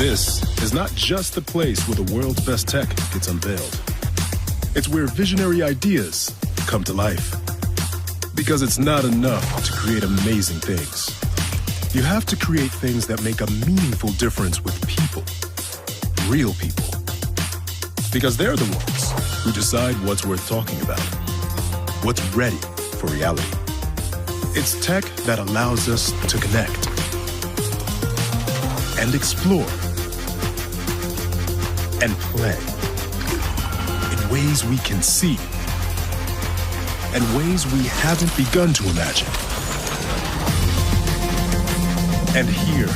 This is not just the place where the world's best tech gets unveiled. It's where visionary ideas come to life. Because it's not enough to create amazing things. You have to create things that make a meaningful difference with people. Real people. Because they're the ones who decide what's worth talking about. What's ready for reality. It's tech that allows us to connect and explore and play in ways we can see and ways we haven't begun to imagine. And here,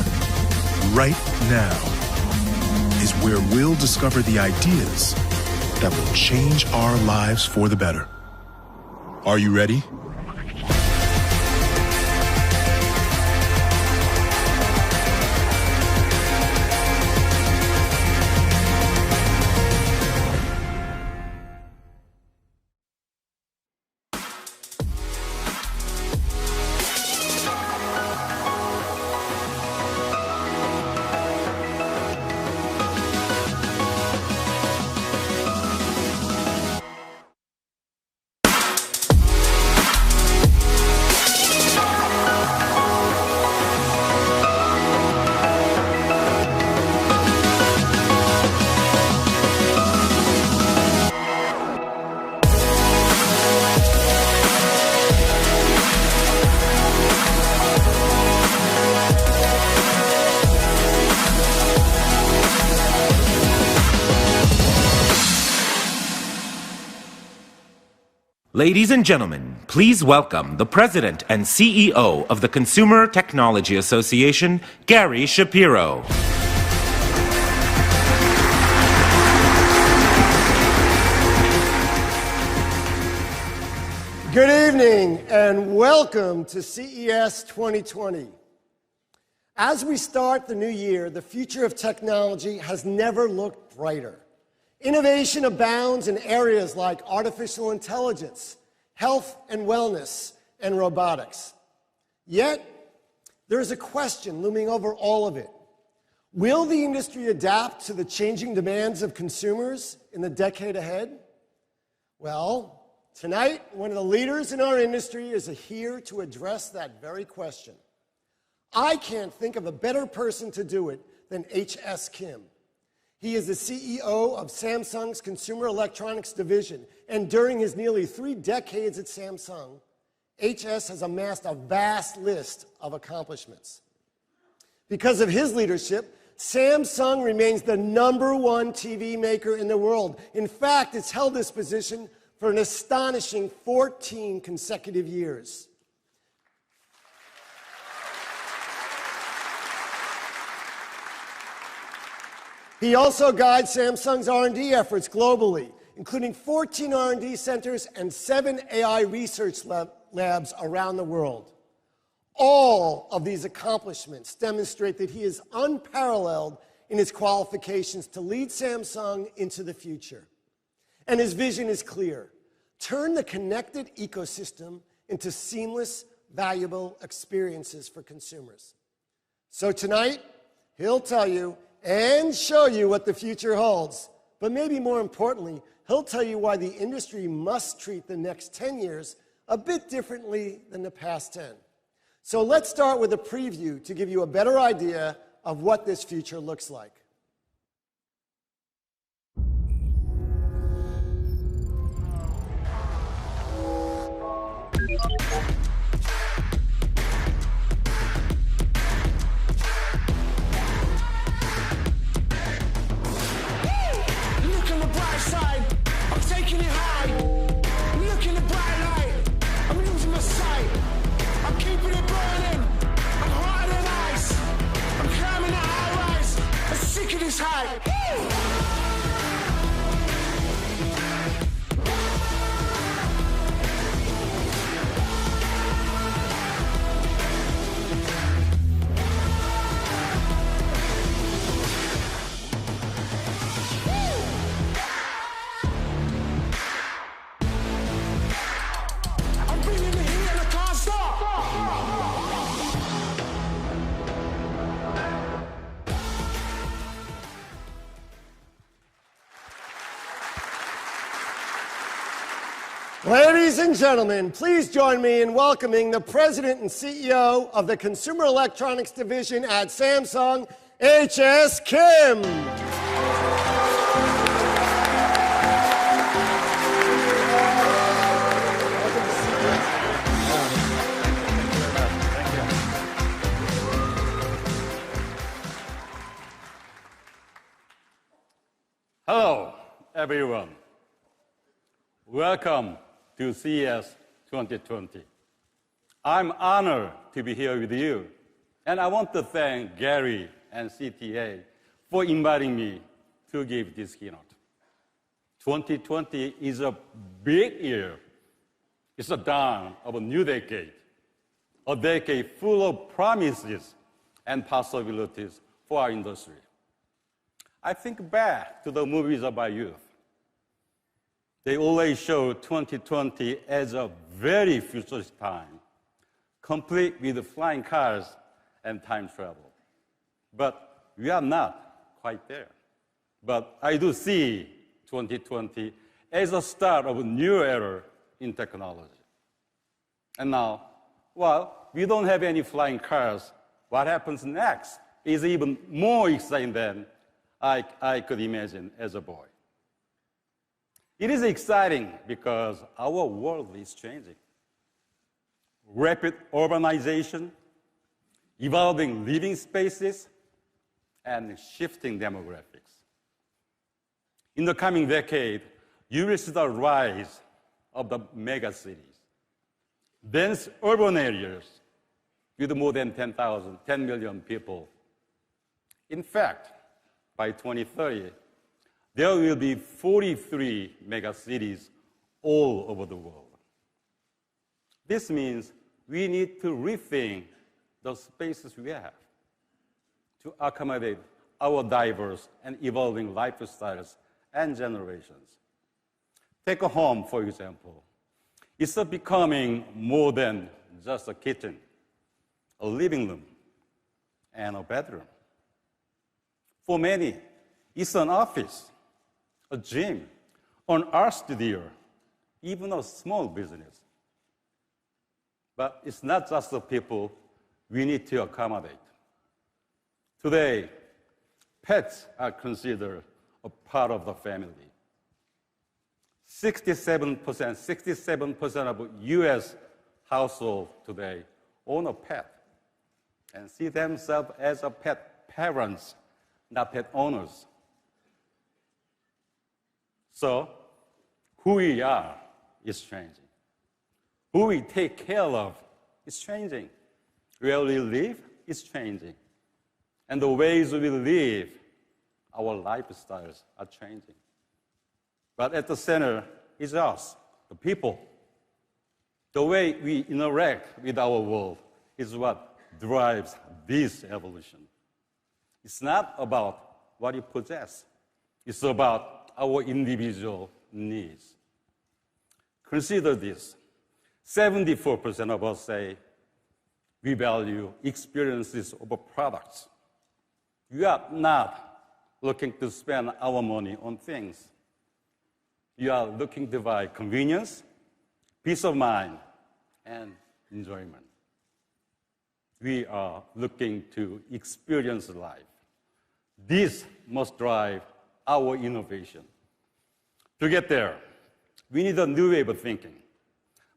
right now, is where we'll discover the ideas that will change our lives for the better. Are you ready? Ladies and gentlemen, please welcome the President and CEO of the Consumer Technology Association, Gary Shapiro. Good evening and welcome to CES 2020. As we start the new year, the future of technology has never looked brighter. Innovation abounds in areas like artificial intelligence, health and wellness, and robotics. Yet, there is a question looming over all of it. Will the industry adapt to the changing demands of consumers in the decade ahead? Well, tonight, one of the leaders in our industry is here to address that very question. I can't think of a better person to do it than H.S. Kim. He is the CEO of Samsung's Consumer Electronics Division, and during his nearly 3 decades at Samsung, HS has amassed a vast list of accomplishments. Because of his leadership, Samsung remains the #1 TV maker in the world. In fact, it's held this position for an astonishing 14 consecutive years. He also guides Samsung's R&D efforts globally, including 14 R&D centers and 7 AI research labs around the world. All of these accomplishments demonstrate that he is unparalleled in his qualifications to lead Samsung into the future. And his vision is clear: turn the connected ecosystem into seamless, valuable experiences for consumers. So tonight, he'll tell you and show you what the future holds. But maybe more importantly, he'll tell you why the industry must treat the next 10 years a bit differently than the past 10. So let's start with a preview to give you a better idea of what this future looks like. Ladies and gentlemen, please join me in welcoming the President and CEO of the Consumer Electronics Division at Samsung, H.S. Kim. Hello, everyone. Welcome to CES 2020. I'm honored to be here with you, and I want to thank Gary and CTA for inviting me to give this keynote. 2020 is a big year. It's the dawn of a new decade, a decade full of promises and possibilities for our industry. I think back to the movies of my youth. They always show 2020 as a very futuristic time, complete with flying cars and time travel. But we are not quite there. But I do see 2020 as a start of a new era in technology. And now, while we don't have any flying cars, what happens next is even more exciting than I could imagine as a boy. It is exciting because our world is changing. Rapid urbanization, evolving living spaces, and shifting demographics. In the coming decade, you will see the rise of the mega cities, dense urban areas with more than 10 million people. In fact, by 2030, there will be 43 megacities all over the world. This means we need to rethink the spaces we have to accommodate our diverse and evolving lifestyles and generations. Take a home, for example. It's becoming more than just a kitchen, a living room, and a bedroom. For many, it's an office, a gym, an art studio, even a small business. But it's not just the people we need to accommodate. Today, pets are considered a part of the family. 67% of US households today own a pet and see themselves as a pet parents, not pet owners. So, who we are is changing. Who we take care of is changing. Where we live is changing. And the ways we live, our lifestyles are changing. But at the center is us, the people. The way we interact with our world is what drives this evolution. It's not about what you possess. It's about our individual needs. Consider this. 74% of us say we value experiences over products. We are not looking to spend our money on things. We are looking to buy convenience, peace of mind, and enjoyment. We are looking to experience life. This must drive our innovation. To get there, we need a new way of thinking,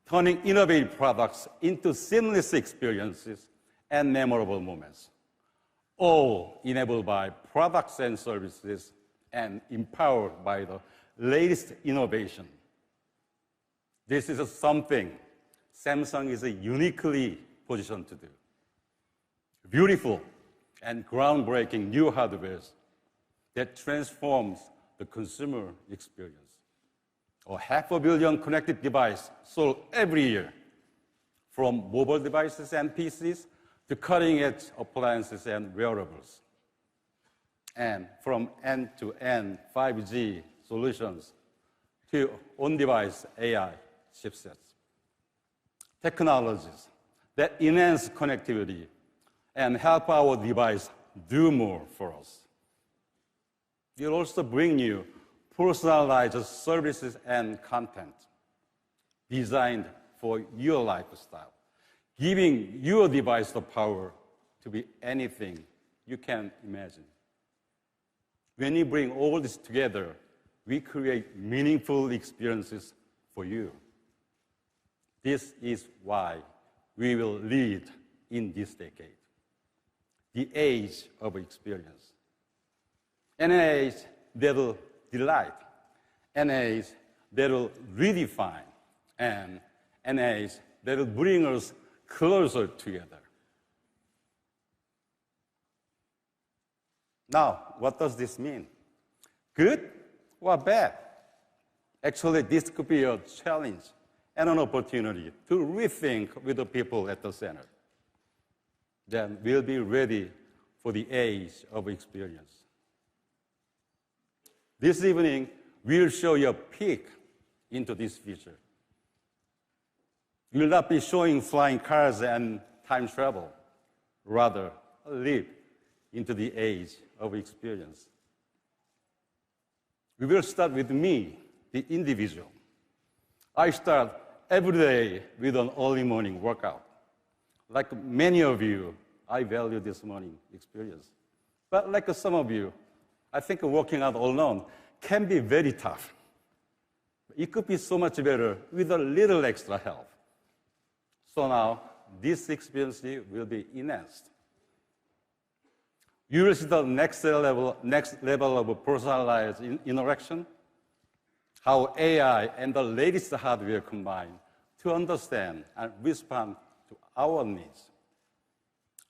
turning innovative products into seamless experiences and memorable moments, all enabled by products and services and empowered by the latest innovation. This is something Samsung is uniquely positioned to do. Beautiful and groundbreaking new hardware that transforms the consumer experience. 500 million connected devices sold every year, from mobile devices and PCs to cutting-edge appliances and wearables, and from end-to-end 5G solutions to on-device AI chipsets. Technologies that enhance connectivity and help our device do more for us. We'll also bring you personalized services and content, designed for your lifestyle, giving your device the power to be anything you can imagine. When we bring all this together, we create meaningful experiences for you. This is why we will lead in this decade, the age of experience. An age that will delight, an age that will redefine, and an age that will bring us closer together. Now, what does this mean? Good or bad? Actually, this could be a challenge and an opportunity to rethink with the people at the center. Then we'll be ready for the age of experience. This evening, we'll show you a peek into this future. We'll not be showing flying cars and time travel, rather a leap into the age of experience. We will start with me, the individual. I start every day with an early morning workout. Like many of you, I value this morning experience. But like some of you, I think working out alone can be very tough. It could be so much better with a little extra help. So now, this experience will be enhanced. You will see the next level of personalized interaction, how AI and the latest hardware combine to understand and respond to our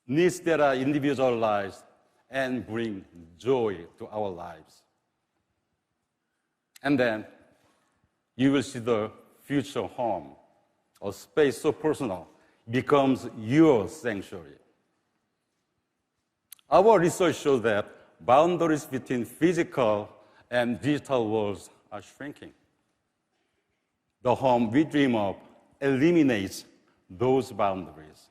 needs that are individualized and bring joy to our lives. And then you will see the future home, a space so personal, becomes your sanctuary. Our research shows that boundaries between physical and digital worlds are shrinking. The home we dream of eliminates those boundaries.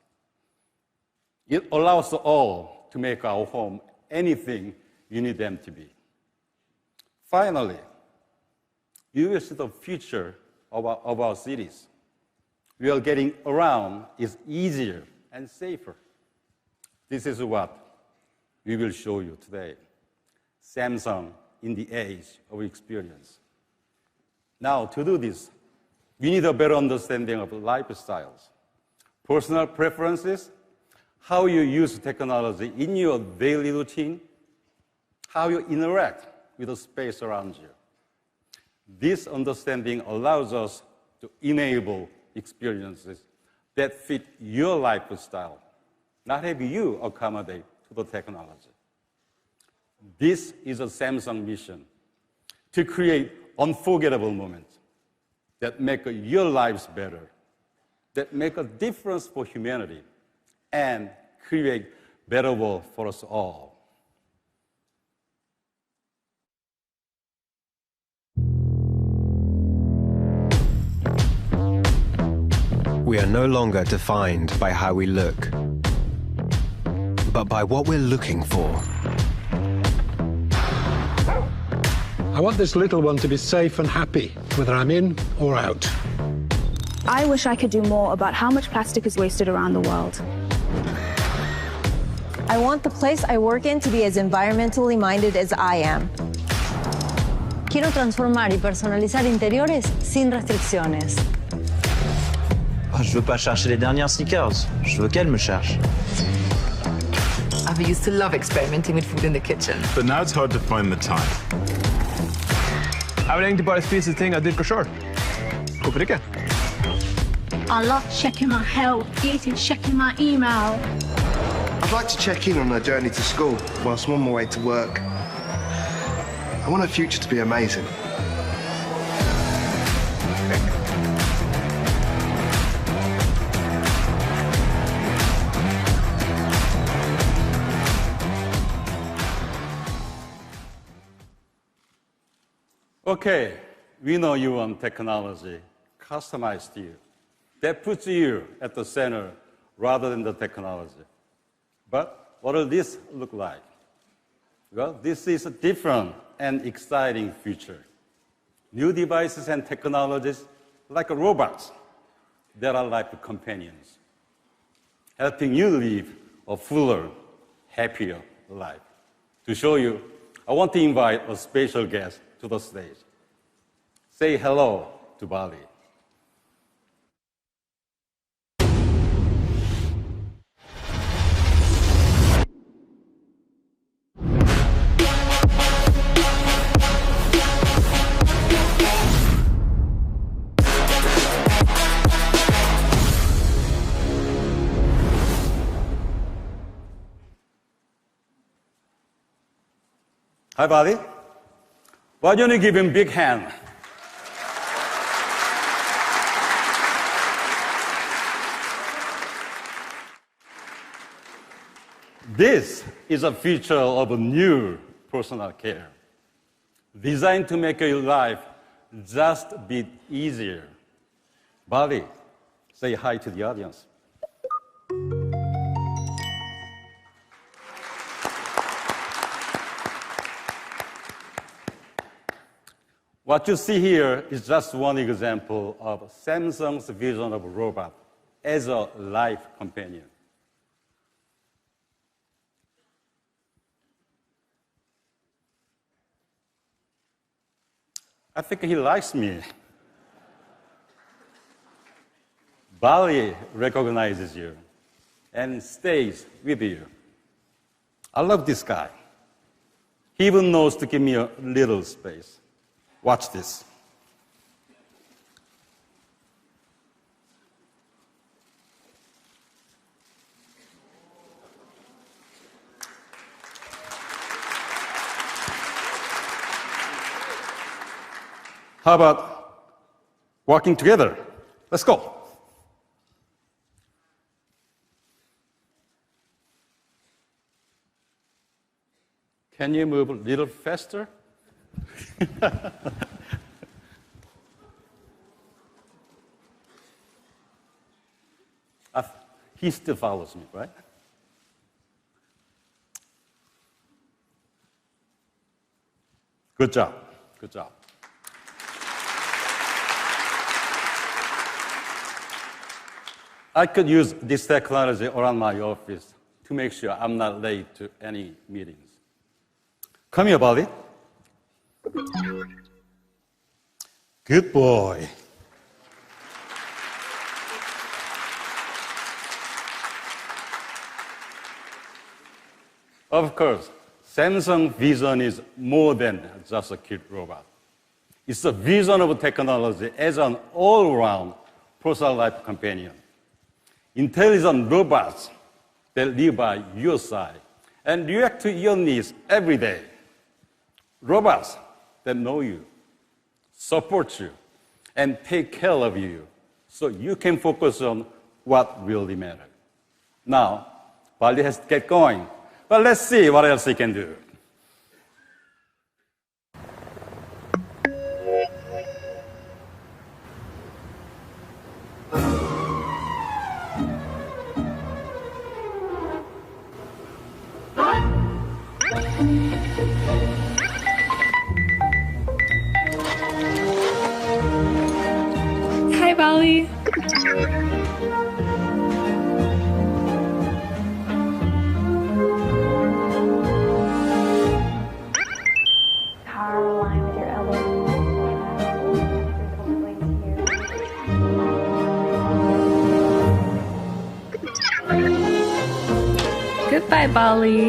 It allows us all to make our home anything you need them to be. Finally, you will see the future of our cities. We are getting around is easier and safer. This is what we will show you today. Samsung in the age of experience. Now, to do this, we need a better understanding of lifestyles, personal preferences, how you use technology in your daily routine, how you interact with the space around you. This understanding allows us to enable experiences that fit your lifestyle, not have you accommodate to the technology. This is a Samsung mission, to create unforgettable moments that make your lives better, that make a difference for humanity, and create a better world for us all. We are no longer defined by how we look, but by what we're looking for. I want this little one to be safe and happy, whether I'm in or out. I wish I could do more about how much plastic is wasted around the world. I want the place I work in to be as environmentally minded as I am. Quiero transformar y personalizar interiores sin restricciones. Je veux pas chercher les dernières sneakers. Je veux qu'elle me cherche. I used to love experimenting with food in the kitchen. But now it's hard to find the time. Jeg vil egentlig bare spise ting jeg dyrker selv. Hvorfor ikke? I love checking my health, eating, checking my email. I'd like to check in on a journey to school whilst I'm on my way to work. I want our future to be amazing. Okay, we know you want technology customized to you. That puts you at the center rather than the technology. But what will this look like? Well, this is a different and exciting future. New devices and technologies like robots that are life companions, helping you live a fuller, happier life. To show you, I want to invite a special guest to the stage. Say hello to Bali. Hi, Bali. Why don't you give him a big hand? This is a feature of a new personal care, designed to make your life just a bit easier. Bali, say hi to the audience. What you see here is just one example of Samsung's vision of a robot as a life companion. I think he likes me. Bali recognizes you and stays with you. I love this guy. He even knows to give me a little space. Watch this. How about walking together? Let's go. Can you move a little faster? He still follows me, right? Good job. Good job. I could use this technology around my office to make sure I'm not late to any meetings. Come here, Bali. Good boy. Of course, Samsung vision is more than just a cute robot. It's a vision of technology as an all-round personal life companion. Intelligent robots that live by your side and react to your needs every day. Robots that know you, support you, and take care of you so you can focus on what really matters. Now, Bali has to get going, but let's see what else he can do. Hi, Bali. Power line with your elbows. Goodbye, Bali.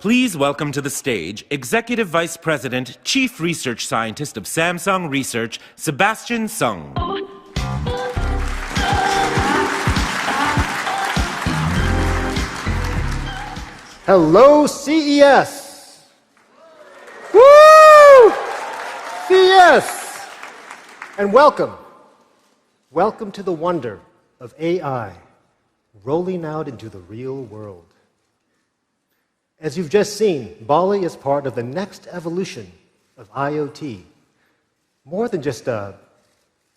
please welcome to the stage Executive Vice President, Chief Research Scientist of Samsung Research, Sebastian Sung. Hello, CES! Woo! CES! And welcome. Welcome to the wonder of AI rolling out into the real world. As you've just seen, Bali is part of the next evolution of IoT. More than just a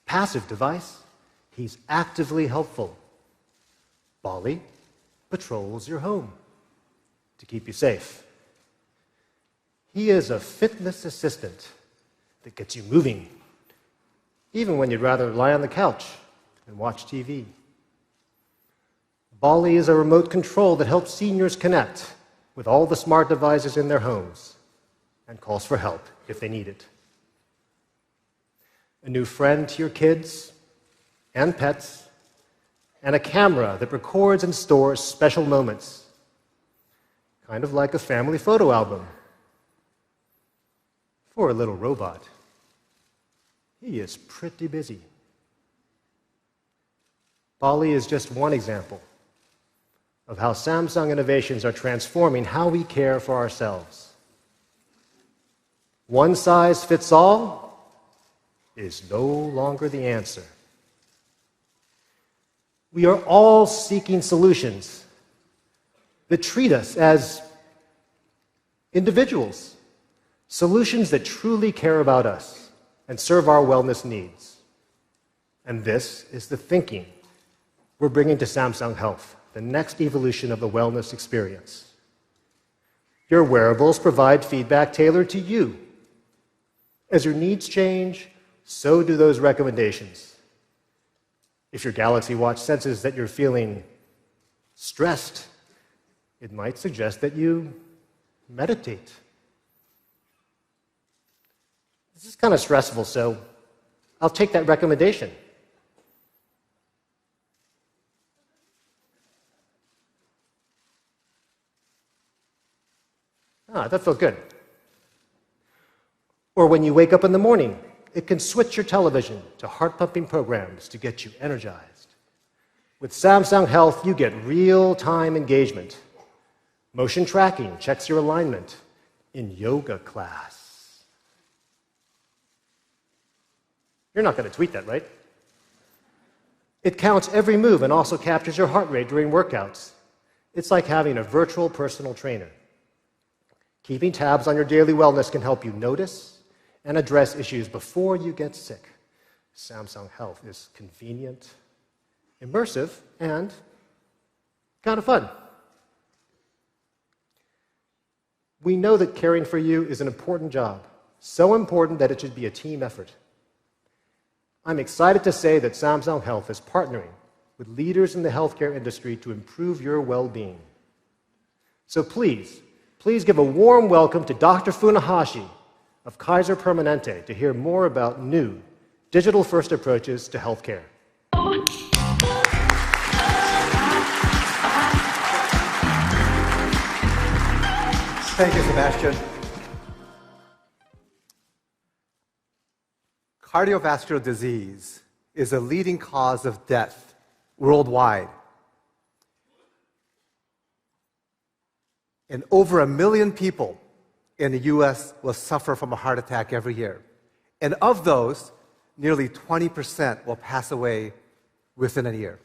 passive device, he's actively helpful. Bali patrols your home to keep you safe. He is a fitness assistant that gets you moving, even when you'd rather lie on the couch and watch TV. Bali is a remote control that helps seniors connect with all the smart devices in their homes and calls for help if they need it. A new friend to your kids and pets, and a camera that records and stores special moments, kind of like a family photo album. For a little robot, he is pretty busy. Bali is just one example of how Samsung innovations are transforming how we care for ourselves. One size fits all is no longer the answer. We are all seeking solutions that treat us as individuals, solutions that truly care about us and serve our wellness needs. And this is the thinking we're bringing to Samsung Health, the next evolution of the wellness experience. Your wearables provide feedback tailored to you. As your needs change, so do those recommendations. If your Galaxy Watch senses that you're feeling stressed, it might suggest that you meditate. This is kind of stressful, so I'll take that recommendation. That felt good. Or when you wake up in the morning, it can switch your television to heart-pumping programs to get you energized. With Samsung Health, you get real-time engagement. Motion tracking checks your alignment in yoga class. You're not going to tweet that, right? It counts every move and also captures your heart rate during workouts. It's like having a virtual personal trainer. Keeping tabs on your daily wellness can help you notice and address issues before you get sick. Samsung Health is convenient, immersive, and kind of fun. We know that caring for you is an important job, so important that it should be a team effort. I'm excited to say that Samsung Health is partnering with leaders in the healthcare industry to improve your well-being. So please give a warm welcome to Dr. Funahashi of Kaiser Permanente to hear more about new digital-first approaches to healthcare. Thank you, Sebastian. Cardiovascular disease is a leading cause of death worldwide. And over 1 million people in the US will suffer from a heart attack every year. And of those, nearly 20% will pass away within a year.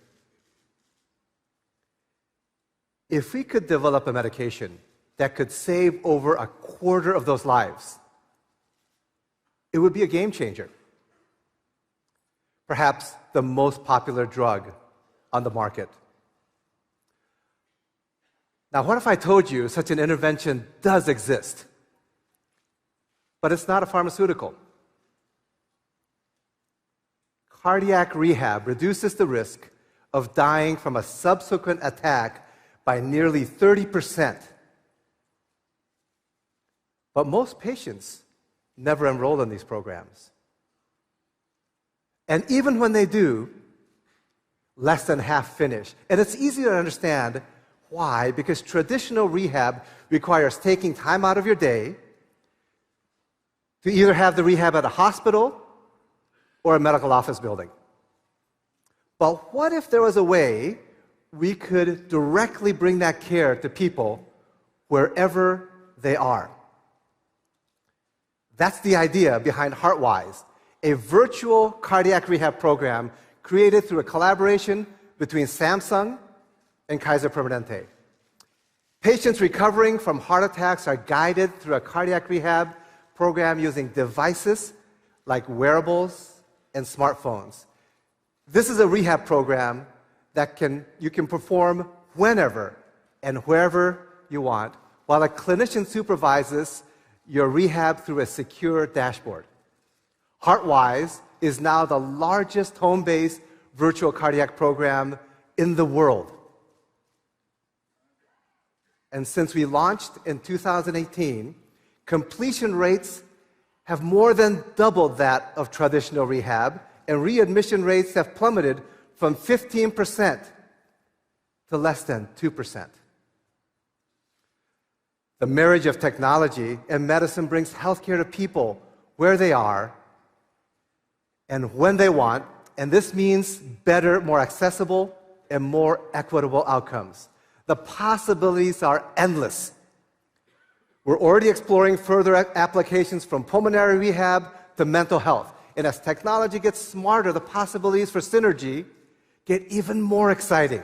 If we could develop a medication that could save over 1/4 of those lives, it would be a game changer. Perhaps the most popular drug on the market. Now, what if I told you such an intervention does exist, but it's not a pharmaceutical? Cardiac rehab reduces the risk of dying from a subsequent attack by nearly 30%. But most patients never enroll in these programs. And even when they do, less than half finish. And it's easy to understand Why? Because traditional rehab requires taking time out of your day to either have the rehab at a hospital or a medical office building. But what if there was a way we could directly bring that care to people wherever they are? That's the idea behind HeartWise, a virtual cardiac rehab program created through a collaboration between Samsung and Kaiser Permanente. Patients recovering from heart attacks are guided through a cardiac rehab program using devices like wearables and smartphones. This is a rehab program that you can perform whenever and wherever you want, while a clinician supervises your rehab through a secure dashboard. HeartWise is now the largest home-based virtual cardiac program in the world. And since we launched in 2018, completion rates have more than doubled that of traditional rehab, and readmission rates have plummeted from 15% to less than 2%. The marriage of technology and medicine brings healthcare to people where they are and when they want, and this means better, more accessible, and more equitable outcomes. The possibilities are endless. We're already exploring further applications from pulmonary rehab to mental health. And as technology gets smarter, the possibilities for synergy get even more exciting.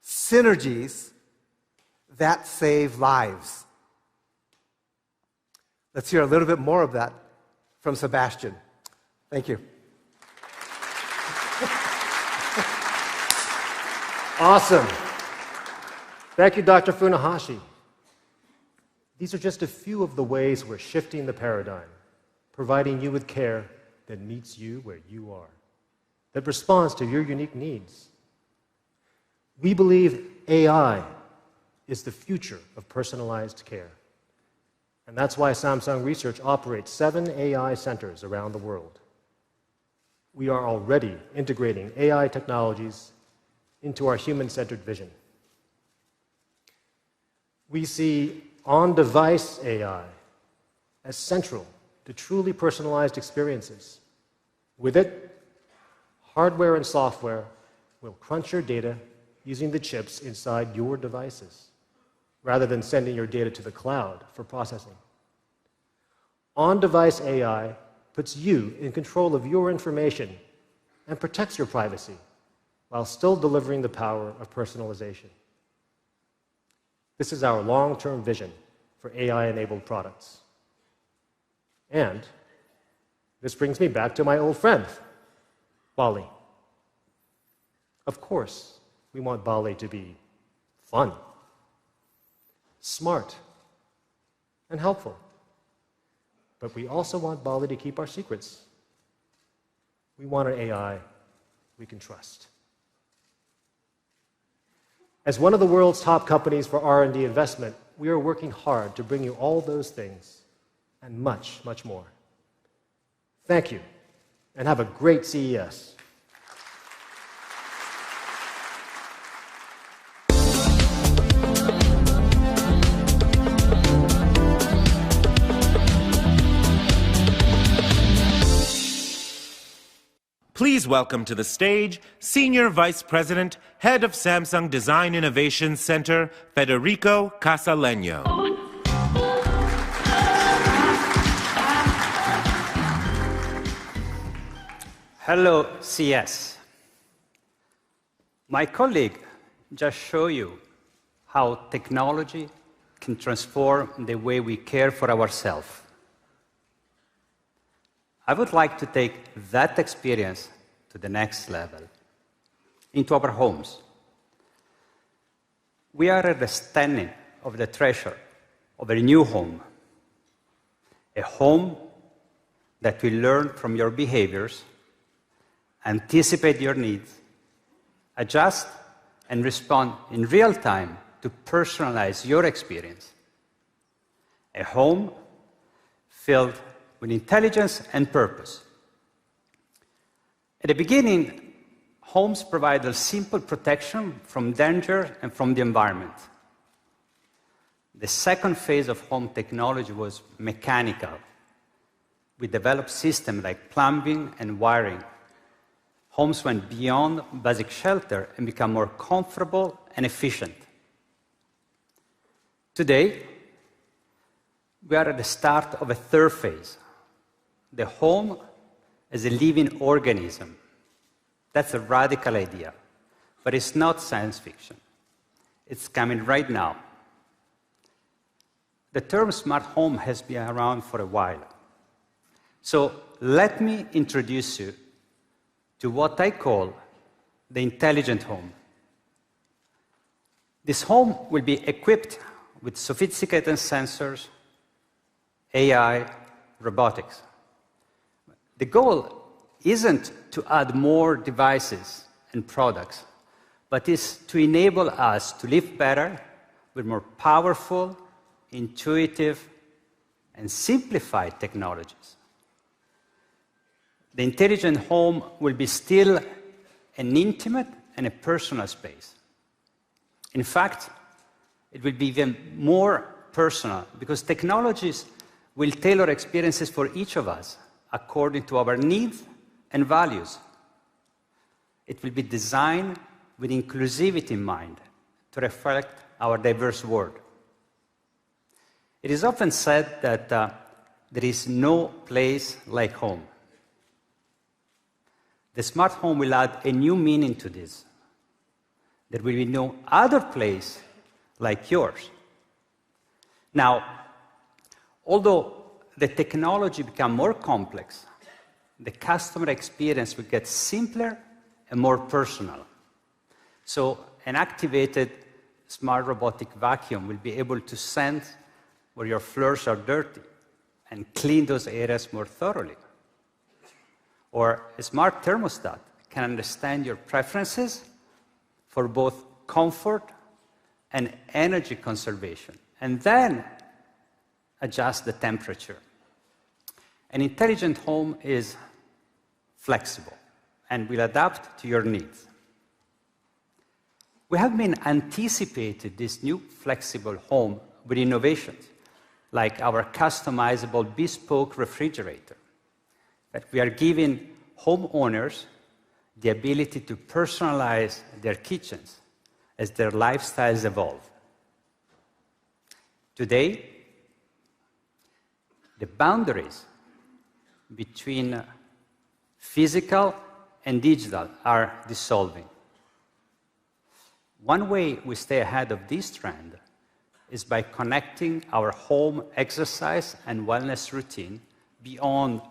Synergies that save lives. Let's hear a little bit more of that from Sebastian. Thank you. Awesome. Thank you, Dr. Funahashi. These are just a few of the ways we're shifting the paradigm, providing you with care that meets you where you are, that responds to your unique needs. We believe AI is the future of personalized care. And that's why Samsung Research operates 7 AI centers around the world. We are already integrating AI technologies into our human-centered vision. We see on-device AI as central to truly personalized experiences. With it, hardware and software will crunch your data using the chips inside your devices, rather than sending your data to the cloud for processing. On-device AI puts you in control of your information and protects your privacy, while still delivering the power of personalization. This is our long-term vision for AI-enabled products. And this brings me back to my old friend, Bali. Of course, we want Bali to be fun, smart, and helpful. But we also want Bali to keep our secrets. We want an AI we can trust. As one of the world's top companies for R&D investment, we are working hard to bring you all those things and much, much more. Thank you, and have a great CES. Please welcome to the stage Senior Vice President, Head of Samsung Design Innovation Center, Federico Casaleño. Hello, CES. My colleague just showed you how technology can transform the way we care for ourselves. I would like to take that experience to the next level, into our homes. We are at the standing of the treasure of a new home, a home that will learn from your behaviors, anticipate your needs, adjust and respond in real time to personalize your experience. A home filled with intelligence and purpose. At the beginning, homes provide a simple protection from danger and from the environment. The second phase of home technology was mechanical. We developed systems like plumbing and wiring. Homes went beyond basic shelter and became more comfortable and efficient. Today, we are at the start of a third phase. The home as a living organism. That's a radical idea, but it's not science fiction. It's coming right now. The term smart home has been around for a while. So let me introduce you to what I call the intelligent home. This home will be equipped with sophisticated sensors, AI, robotics. The goal isn't to add more devices and products, but is to enable us to live better with more powerful, intuitive, and simplified technologies. The intelligent home will be still an intimate and a personal space. In fact, it will be even more personal because technologies will tailor experiences for each of us according to our needs and values. It will be designed with inclusivity in mind to reflect our diverse world. It is often said that there is no place like home. The smart home will add a new meaning to this. There will be no other place like yours. Now, although the technology becomes more complex, the customer experience will get simpler and more personal. So an activated smart robotic vacuum will be able to sense where your floors are dirty and clean those areas more thoroughly. Or a smart thermostat can understand your preferences for both comfort and energy conservation, and then adjust the temperature. An intelligent home is flexible and will adapt to your needs. We have been anticipating this new flexible home with innovations, like our customizable bespoke refrigerator, that we are giving homeowners the ability to personalize their kitchens as their lifestyles evolve. Today, the boundaries between physical and digital are dissolving. One way we stay ahead of this trend is by connecting our home exercise and wellness routine beyond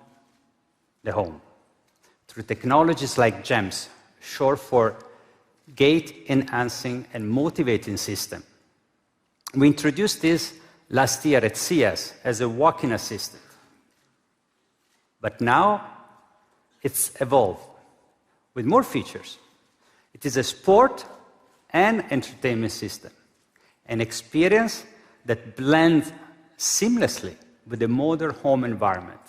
the home through technologies like GEMS, short for Gait Enhancing and Motivating System. We introduced this last year at CES as a walking assistant. But now it's evolved with more features. It is a sport and entertainment system, an experience that blends seamlessly with the modern home environment.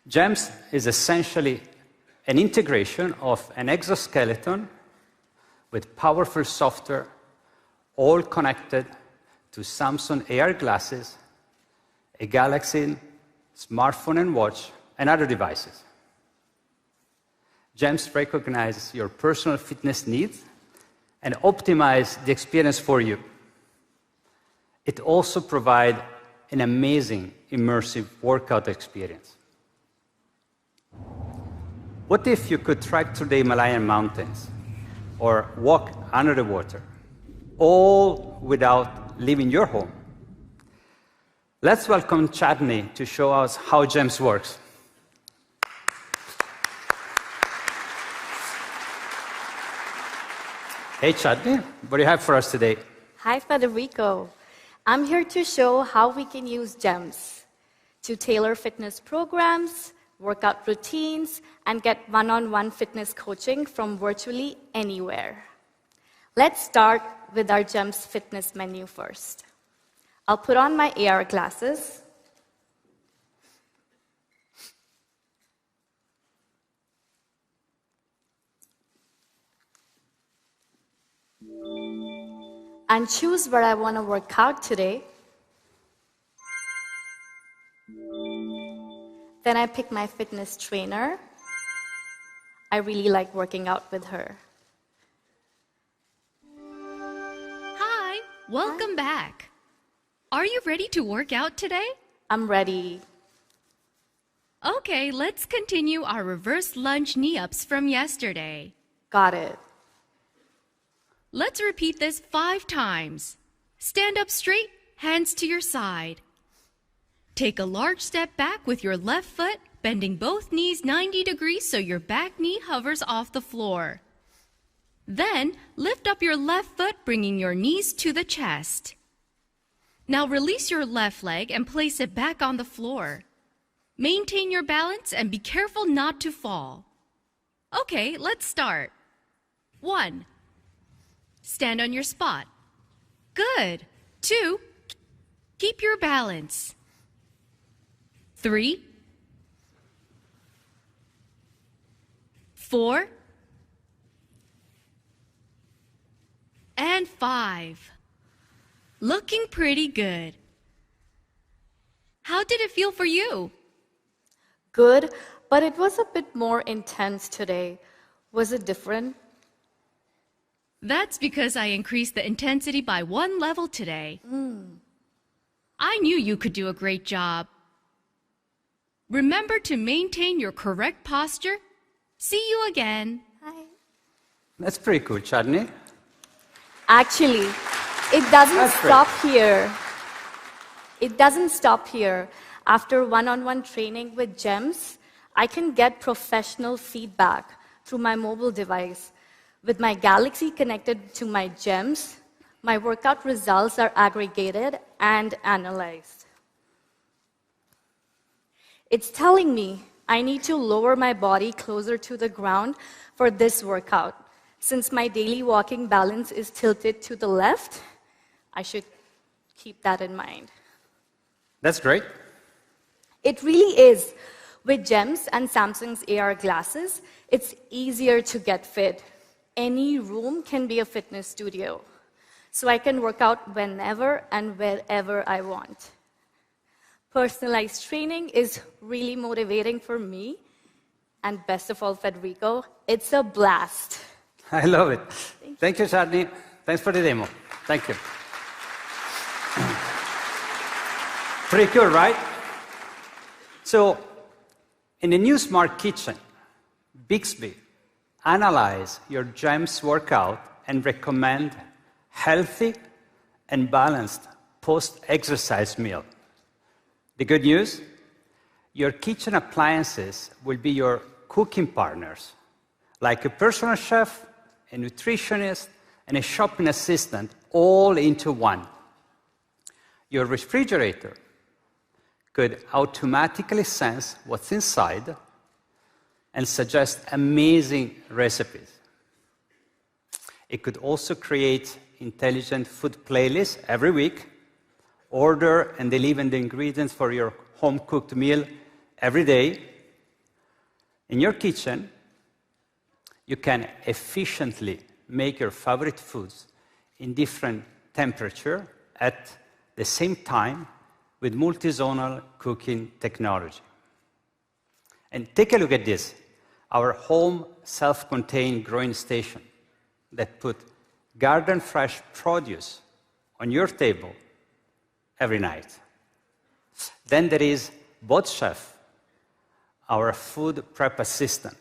GEMS is essentially an integration of an exoskeleton with powerful software, all connected to Samsung AR glasses, a Galaxy smartphone and watch, and other devices. GEMS recognizes your personal fitness needs and optimizes the experience for you. It also provides an amazing immersive workout experience. What if you could trek through the Himalayan mountains or walk under the water, all without leaving your home? Let's welcome Chadney to show us how GEMS works. Hey, Chadney, what do you have for us today? Hi, Federico. I'm here to show how we can use GEMS to tailor fitness programs, workout routines, and get one-on-one fitness coaching from virtually anywhere. Let's start with our GEMS fitness menu first. I'll put on my AR glasses. and choose where I want to work out today. Then I pick my fitness trainer. I really like working out with her. Hi, welcome back. Are you ready to work out today? I'm ready. Okay, let's continue our reverse lunge knee-ups from yesterday. Got it. Let's repeat this 5 times. Stand up straight, hands to your side. Take a large step back with your left foot, bending both knees 90 degrees so your back knee hovers off the floor. Then, lift up your left foot, bringing your knees to the chest. Now release your left leg and place it back on the floor. Maintain your balance and be careful not to fall. Okay, let's start. 1. Stand on your spot. Good. 2. Keep your balance. 3. 4. And 5. Looking pretty good. How did it feel for you? Good, but it was a bit more intense today. Was it different? That's because I increased the intensity by 1 level today. I knew you could do a great job. Remember to maintain your correct posture. See you again. Hi. That's pretty cool, Chadni. Actually, it doesn't stop here. It doesn't stop here. After one-on-one training with GEMS, I can get professional feedback through my mobile device. With my Galaxy connected to my GEMS, my workout results are aggregated and analyzed. It's telling me I need to lower my body closer to the ground for this workout. Since my daily walking balance is tilted to the left, I should keep that in mind. That's great. It really is. With GEMS and Samsung's AR glasses, it's easier to get fit. Any room can be a fitness studio. So I can work out whenever and wherever I want. Personalized training is really motivating for me. And best of all, Federico, it's a blast. I love it. Thank you, Chadni. Thanks for the demo. Thank you. Pretty cool, right? So, in the new smart kitchen, Bixby analyze your GEMS workout and recommend healthy and balanced post-exercise meal. The good news? Your kitchen appliances will be your cooking partners, like a personal chef, a nutritionist, and a shopping assistant, all into one. Your refrigerator could automatically sense what's inside and suggest amazing recipes. It could also create intelligent food playlists every week, order and deliver the ingredients for your home-cooked meal every day. In your kitchen, you can efficiently make your favorite foods in different temperature at the same time with multi-zonal cooking technology. And take a look at this, our home self-contained growing station that put garden fresh produce on your table every night. Then there is Bot Chef, our food prep assistant.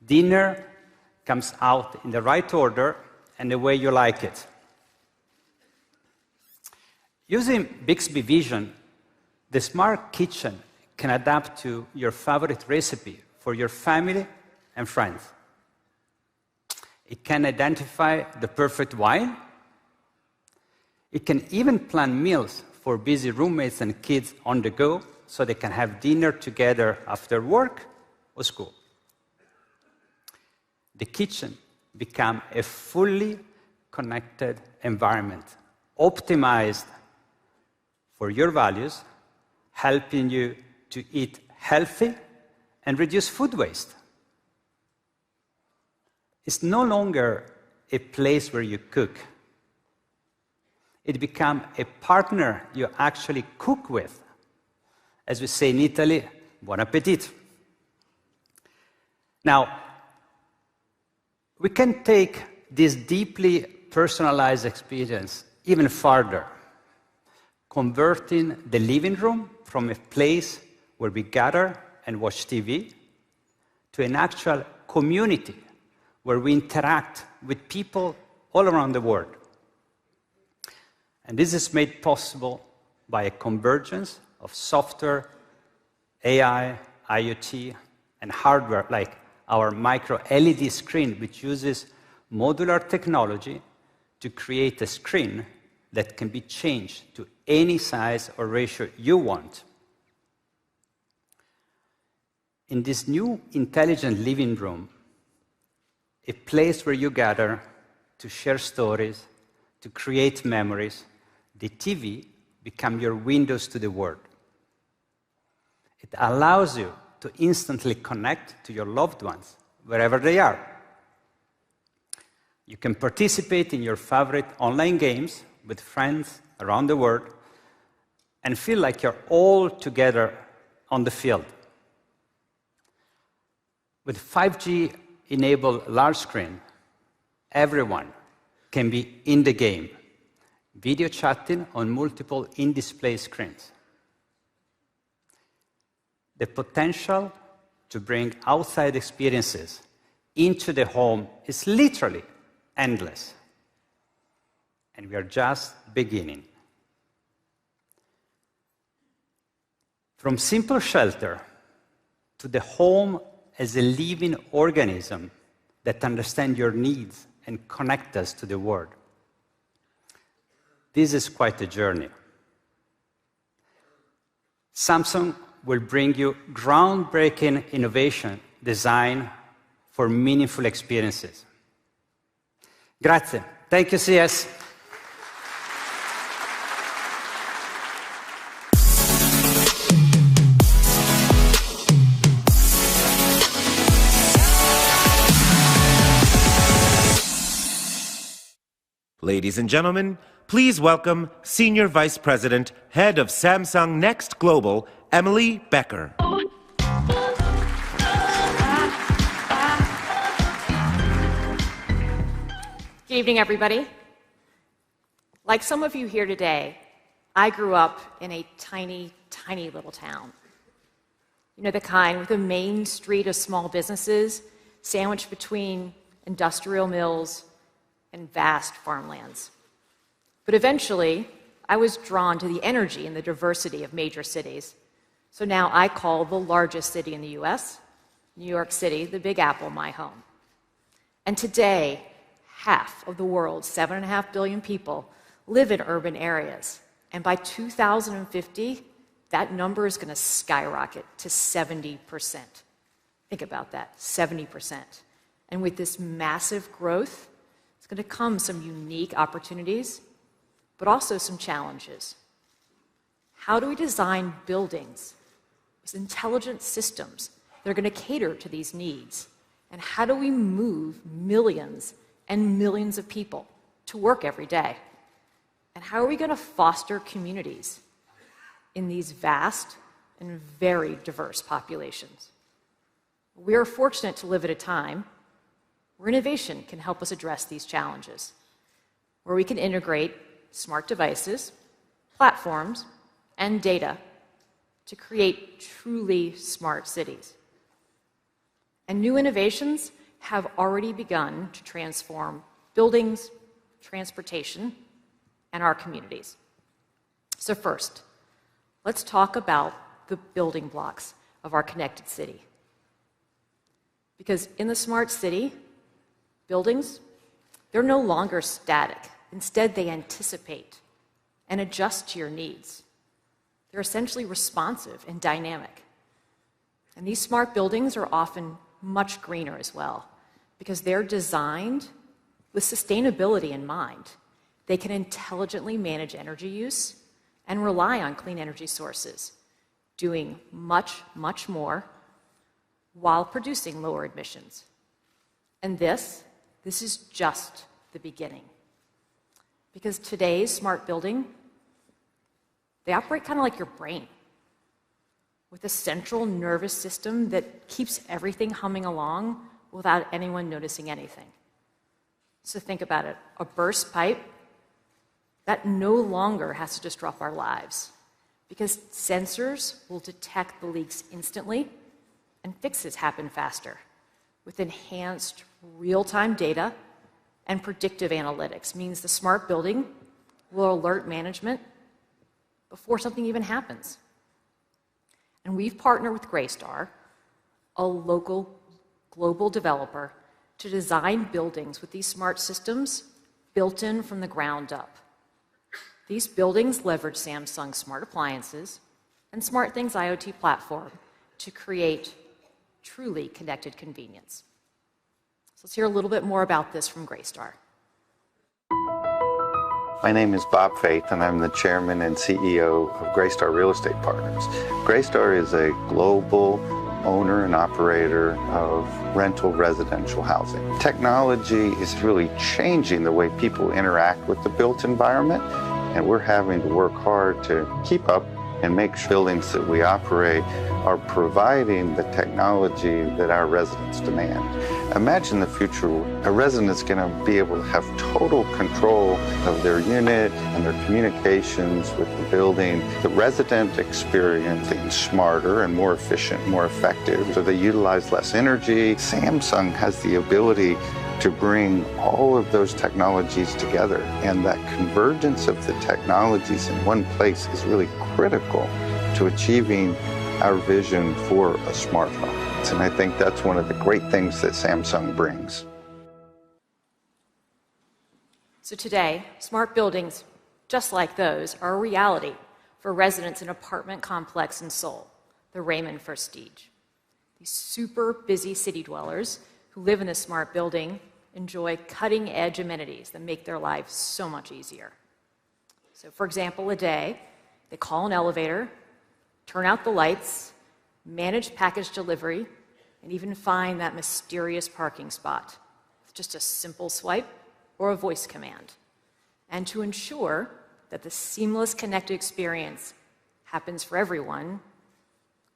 Dinner comes out in the right order and the way you like it. Using Bixby Vision, the smart kitchen can adapt to your favorite recipe for your family and friends. It can identify the perfect wine. It can even plan meals for busy roommates and kids on the go so they can have dinner together after work or school. The kitchen becomes a fully connected environment, optimized for your values, helping you to eat healthy and reduce food waste. It's no longer a place where you cook. it becomes a partner you actually cook with. As we say in Italy, buon appetito. Now, we can take this deeply personalized experience even farther, converting the living room from a place where we gather and watch TV to an actual community where we interact with people all around the world. And this is made possible by a convergence of software, AI, IoT, and hardware like our micro LED screen, which uses modular technology to create a screen that can be changed to any size or ratio you want. In this new intelligent living room, a place where you gather to share stories, to create memories, the TV becomes your windows to the world. It allows you to instantly connect to your loved ones, wherever they are. You can participate in your favorite online games with friends around the world and feel like you're all together on the field. With 5G-enabled large screen, everyone can be in the game, video chatting on multiple in-display screens. The potential to bring outside experiences into the home is literally endless. And we are just beginning. From simple shelter to the home as a living organism that understands your needs and connects us to the world. This is quite a journey. Samsung will bring you groundbreaking innovation designed for meaningful experiences. Grazie. Thank you, CES. Ladies and gentlemen, please welcome Senior Vice President, Head of Samsung Next Global, Emily Becker. Good evening, everybody. Like some of you here today, I grew up in a tiny, tiny little town. You know, the kind with a main street of small businesses sandwiched between industrial mills and vast farmlands. But eventually, I was drawn to the energy and the diversity of major cities. So now I call the largest city in the US, New York City, the Big Apple, my home. And today, half of the world's 7.5 billion people live in urban areas. And by 2050, that number is going to skyrocket to 70%. Think about that, 70%. And with this massive growth, it's going to come some unique opportunities, but also some challenges. How do we design buildings with intelligent systems that are going to cater to these needs? And how do we move millions and millions of people to work every day? And how are we going to foster communities in these vast and very diverse populations? We are fortunate to live at a time where innovation can help us address these challenges, where we can integrate smart devices, platforms, and data to create truly smart cities. And new innovations have already begun to transform buildings, transportation, and our communities. So first, let's talk about the building blocks of our connected city. Because in the smart city, buildings, they're no longer static. Instead, they anticipate and adjust to your needs. They're essentially responsive and dynamic. And these smart buildings are often much greener as well, because they're designed with sustainability in mind. They can intelligently manage energy use and rely on clean energy sources, doing much, much more while producing lower emissions. And this is just the beginning. Because today's smart building, they operate kind of like your brain, with a central nervous system that keeps everything humming along without anyone noticing anything. So think about it. A burst pipe, that no longer has to disrupt our lives because sensors will detect the leaks instantly and fixes happen faster with enhanced real-time data and predictive analytics. Means the smart building will alert management before something even happens. And we've partnered with Greystar, a local global developer, to design buildings with these smart systems built in from the ground up. These buildings leverage Samsung's smart appliances and SmartThings IoT platform to create truly connected convenience. So let's hear a little bit more about this from Greystar. My name is Bob Faith, and I'm the chairman and CEO of Greystar Real Estate Partners. Greystar is a global owner and operator of rental residential housing. Technology is really changing the way people interact with the built environment, and we're having to work hard to keep up and make sure buildings that we operate are providing the technology that our residents demand. Imagine the future, a resident's going to be able to have total control of their unit and their communications with the building. The resident experience is smarter and more efficient, more effective, so they utilize less energy. Samsung has the ability to bring all of those technologies together, and that convergence of the technologies in one place is really critical to achieving our vision for a smart home. And I think that's one of the great things that Samsung brings. So today, smart buildings just like those are a reality for residents in an apartment complex in Seoul, the Raymond Prestige. These super busy city dwellers who live in this smart building enjoy cutting-edge amenities that make their lives so much easier. So for example, a day, they call an elevator, turn out the lights, manage package delivery, and even find that mysterious parking spot with just a simple swipe or a voice command. And to ensure that the seamless connected experience happens for everyone,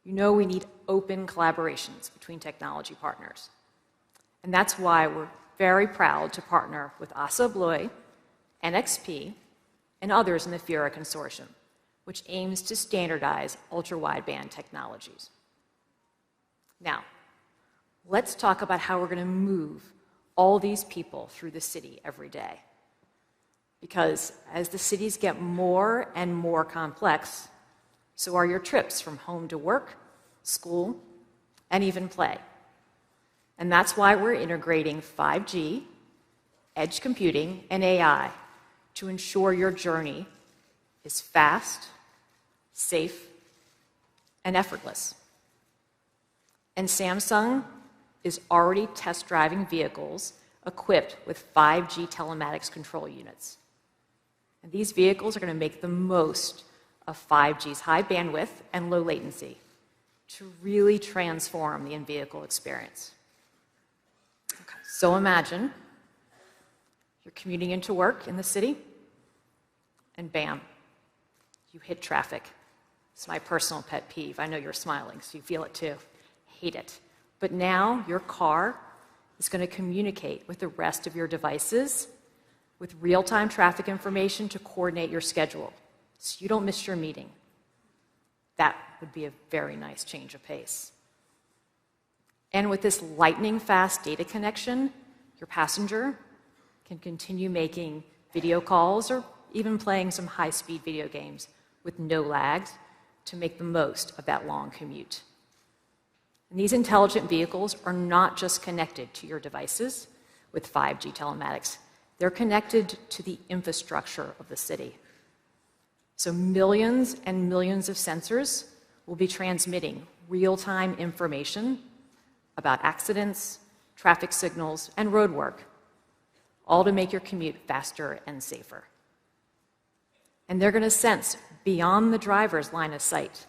you know we need open collaborations between technology partners. And that's why we're very proud to partner with ASSA ABLOY, NXP, and others in the FIRA consortium, which aims to standardize ultra-wideband technologies. Now, let's talk about how we're going to move all these people through the city every day. Because as the cities get more and more complex, so are your trips from home to work, school, and even play. And that's why we're integrating 5G, edge computing, and AI to ensure your journey is fast, safe, and effortless. And Samsung is already test driving vehicles equipped with 5G telematics control units. And these vehicles are going to make the most of 5G's high bandwidth and low latency to really transform the in-vehicle experience. Okay, so imagine you're commuting into work in the city, and bam, you hit traffic. It's my personal pet peeve. I know you're smiling, so you feel it too. Hate it. But now your car is going to communicate with the rest of your devices with real-time traffic information to coordinate your schedule so you don't miss your meeting. That would be a very nice change of pace. And with this lightning-fast data connection, your passenger can continue making video calls or even playing some high-speed video games with no lags to make the most of that long commute. And these intelligent vehicles are not just connected to your devices with 5G telematics. They're connected to the infrastructure of the city. So millions and millions of sensors will be transmitting real-time information about accidents, traffic signals, and road work, all to make your commute faster and safer. And they're going to sense beyond the driver's line of sight.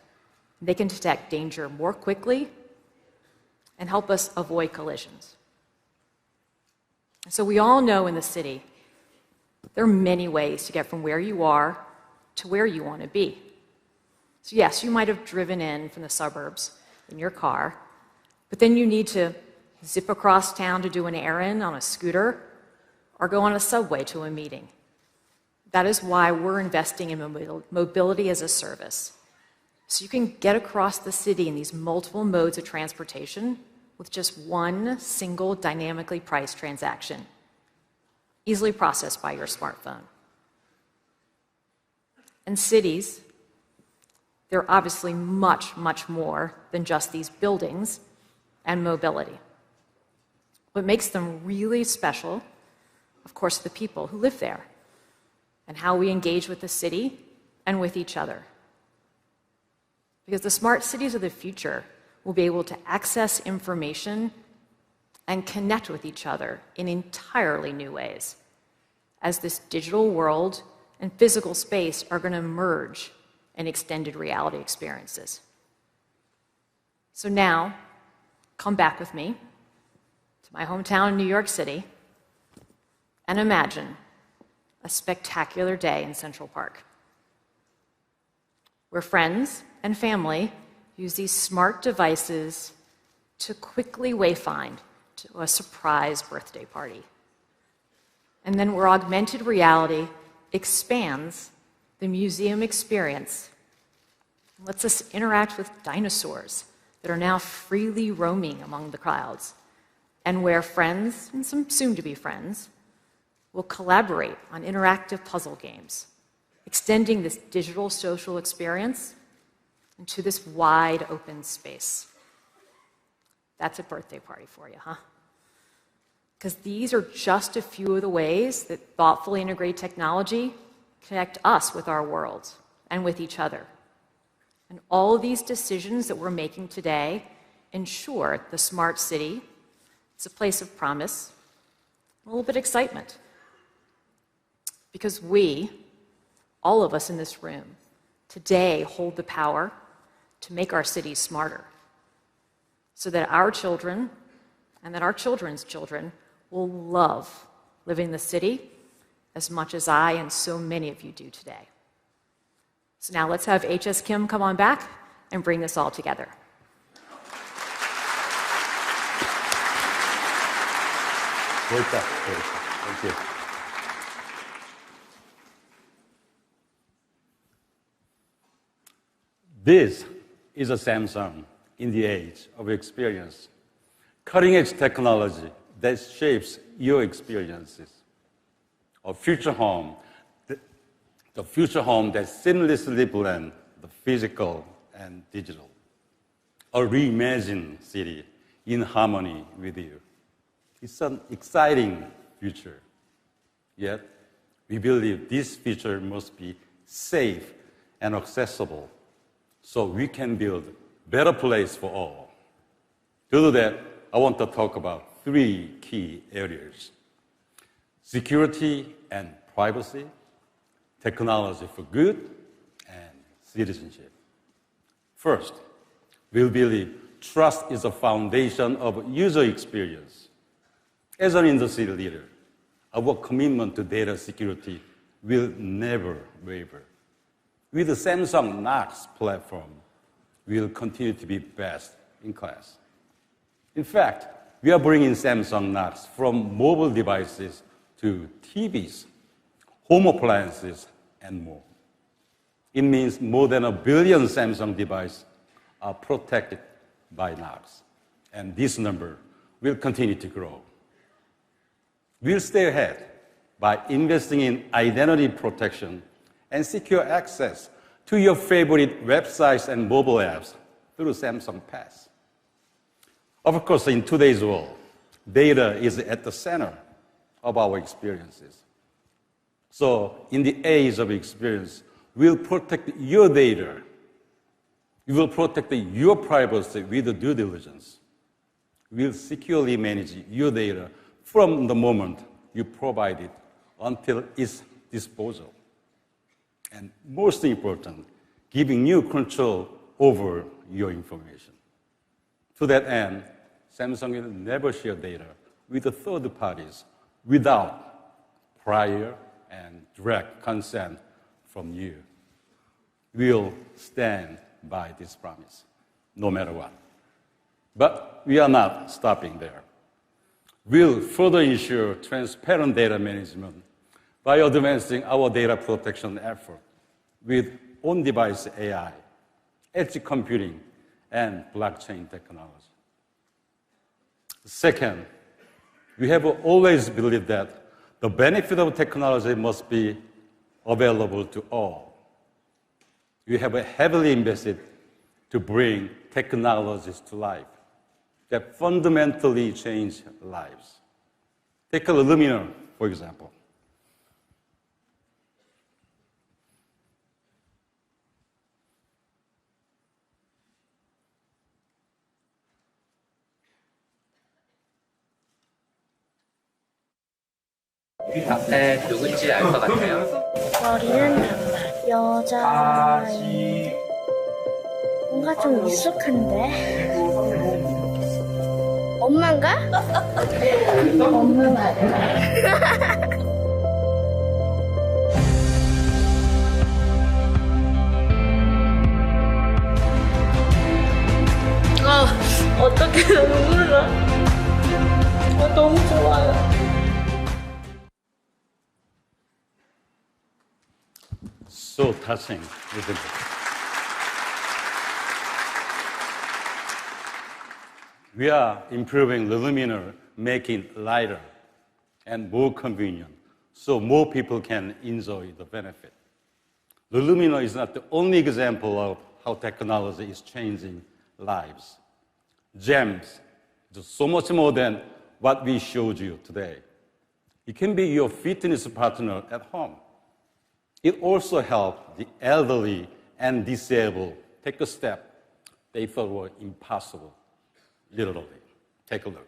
They can detect danger more quickly and help us avoid collisions. So we all know in the city There are many ways to get from where you are to where you want to be. So yes, you might have driven in from the suburbs in your car, but then you need to zip across town to do an errand on a scooter or go on a subway to a meeting. That is why we're investing in mobility as a service. So you can get across the city in these multiple modes of transportation with just one single dynamically priced transaction, easily processed by your smartphone. And cities, they're obviously much, much more than just these buildings and mobility. What makes them really special, of course, the people who live there and how we engage with the city and with each other. Because the smart cities of the future will be able to access information and connect with each other in entirely new ways, as this digital world and physical space are going to merge in extended reality experiences. So now, come back with me to my hometown in New York City and imagine a spectacular day in Central Park, where friends and family use these smart devices to quickly wayfind to a surprise birthday party. And then where augmented reality expands the museum experience, lets us interact with dinosaurs that are now freely roaming among the crowds, and where friends, and some soon-to-be friends, will collaborate on interactive puzzle games, extending this digital social experience into this wide open space. That's a birthday party for you, huh? Because these are just a few of the ways that thoughtfully integrated technology connect us with our world and with each other. And all of these decisions that we're making today ensure the smart city is a place of promise, a little bit of excitement. Because we, all of us in this room, today hold the power to make our cities smarter, so that our children and that our children's children will love living in the city as much as I and so many of you do today. So now let's have H.S. Kim come on back and bring this all together. Great job. Thank you. This is a Samsung in the age of experience, cutting-edge technology that shapes your experiences. A future home, the future home that seamlessly blends the physical and digital. A reimagined city in harmony with you. It's an exciting future. Yet, we believe this future must be safe and accessible so we can build a better place for all. To do that, I want to talk about three key areas: security and privacy, technology for good, and citizenship. First, we believe trust is the foundation of user experience. As an industry leader, our commitment to data security will never waver. With the Samsung Knox platform, we will continue to be best in class. In fact, we are bringing Samsung Knox from mobile devices to TVs, home appliances, and more. It means more than 1 billion Samsung devices are protected by Knox, and this number will continue to grow. We'll stay ahead by investing in identity protection and secure access to your favorite websites and mobile apps through Samsung Pass. Of course, in today's world, data is at the center of our experiences. So, in the age of experience, we'll protect your data. We will protect your privacy with due diligence. We'll securely manage your data from the moment you provide it until its disposal. And most important, giving you control over your information. To that end, Samsung will never share data with the third parties without prior and direct consent from you. We'll stand by this promise, no matter what. But we are not stopping there. We'll further ensure transparent data management by advancing our data protection effort with on-device AI, edge computing, and blockchain technology. Second, we have always believed that the benefit of technology must be available to all. We have heavily invested to bring technologies to life that fundamentally change lives. Take aluminum, for example. 앞에 누군지 알 것 같아요? 머리는 단발, 여자인데 뭔가 좀 익숙한데 엄마인가? 엄마 맞아. 어떡해, 나 눈물 나. 너무 좋아요. So touching, isn't it? We are improving the luminaire, making it lighter and more convenient, so more people can enjoy the benefit. The luminaire is not the only example of how technology is changing lives. GEMS is so much more than what we showed you today. It can be your fitness partner at home. It also helps the elderly and disabled take a step they thought were impossible, literally. Take a look.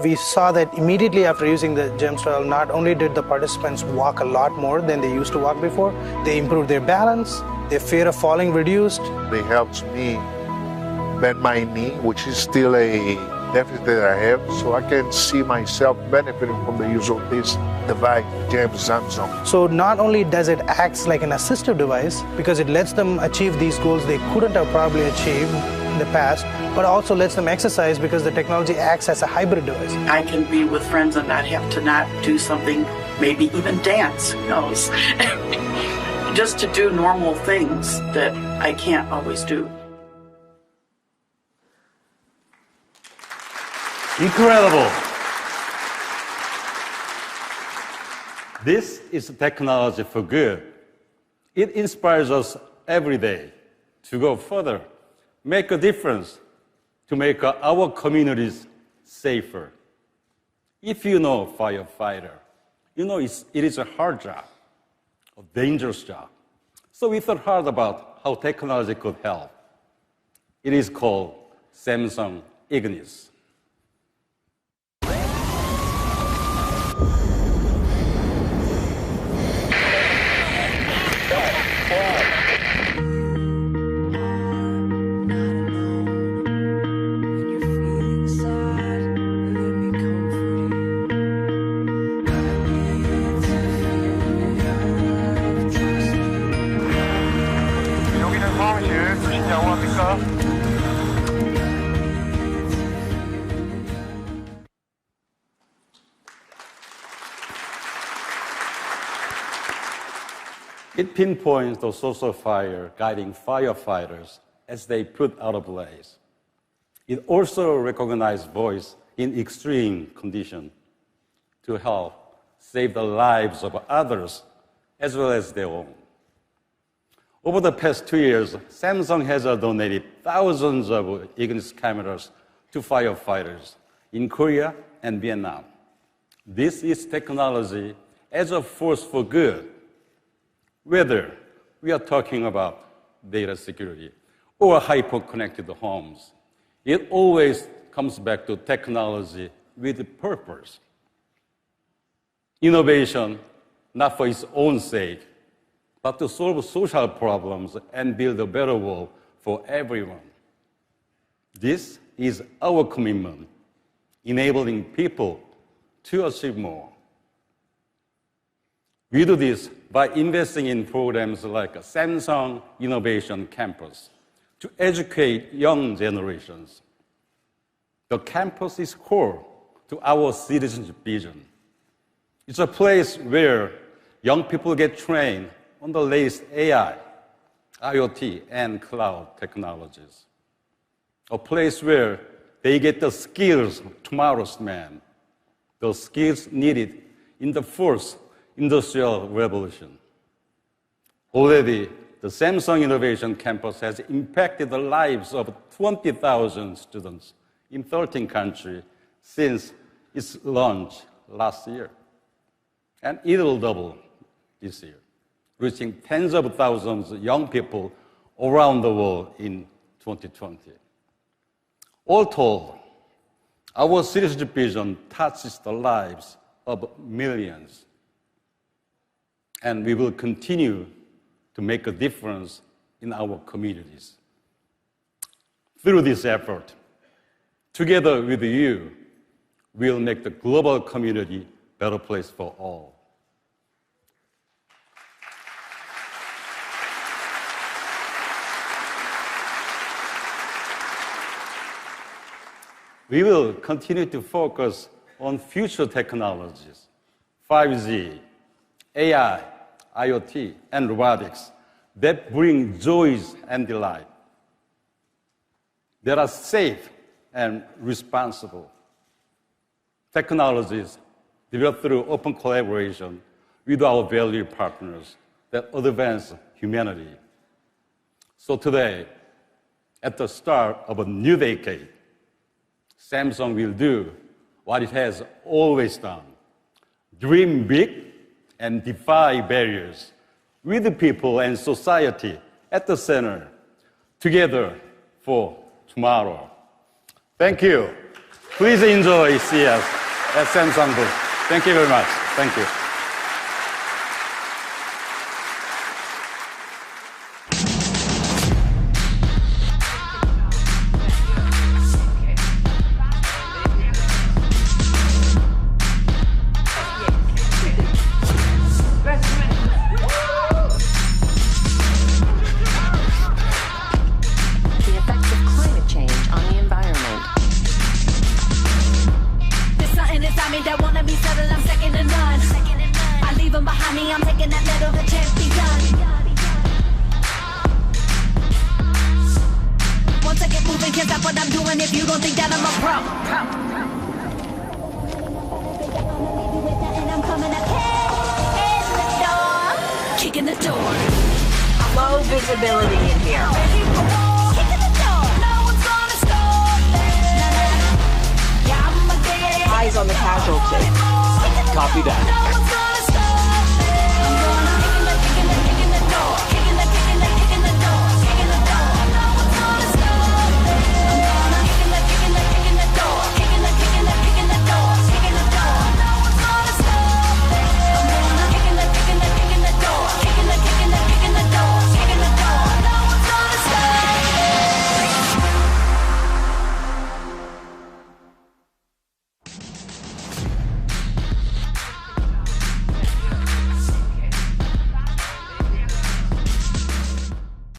We saw that immediately after using the GEMS trial, not only did the participants walk a lot more than they used to walk before, they improved their balance, their fear of falling reduced. It helps me bend my knee, which is still a deficit that I have, so I can see myself benefiting from the use of this device, GEMS Samsung. So not only does it act like an assistive device, because it lets them achieve these goals they couldn't have probably achieved in the past, but also lets them exercise because the technology acts as a hybrid device. I can be with friends and not have to not do something, maybe even dance, who knows? Just to do normal things that I can't always do. Incredible. This is technology for good. It inspires us every day to go further, make a difference, to make our communities safer. If you know firefighter, you know it is a hard job, a dangerous job. So we thought hard about how technology could help. It is called Samsung Ignis. It pinpoints the source of fire, guiding firefighters as they put out a blaze. It also recognizes voice in extreme conditions to help save the lives of others as well as their own. Over the past 2 years, Samsung has donated thousands of Ignis cameras to firefighters in Korea and Vietnam. This is technology as a force for good. Whether we are talking about data security or hyper-connected homes, it always comes back to technology with purpose. Innovation, not for its own sake, but to solve social problems and build a better world for everyone. This is our commitment, enabling people to achieve more. We do this by investing in programs like Samsung Innovation Campus to educate young generations. The campus is core to our citizenship vision. It's a place where young people get trained on the latest AI, IoT, and cloud technologies. A place where they get the skills of tomorrow's man, the skills needed in the fourth industrial revolution. Already, the Samsung Innovation Campus has impacted the lives of 20,000 students in 13 countries since its launch last year. And it will double this year, reaching tens of thousands of young people around the world in 2020. All told, our citizenship vision touches the lives of millions. And we will continue to make a difference in our communities. Through this effort, together with you, we'll make the global community a better place for all. We will continue to focus on future technologies, 5G, AI, IoT, and robotics that bring joys and delight, that are safe and responsible. Technologies developed through open collaboration with our valued partners that advance humanity. So today, at the start of a new decade, Samsung will do what it has always done: dream big and defy barriers, with the people and society at the center, together for tomorrow. Thank you. Please enjoy CES at Samsung booth. Thank you very much. Thank you. Low visibility in here. Eyes on the casualty. Copy that.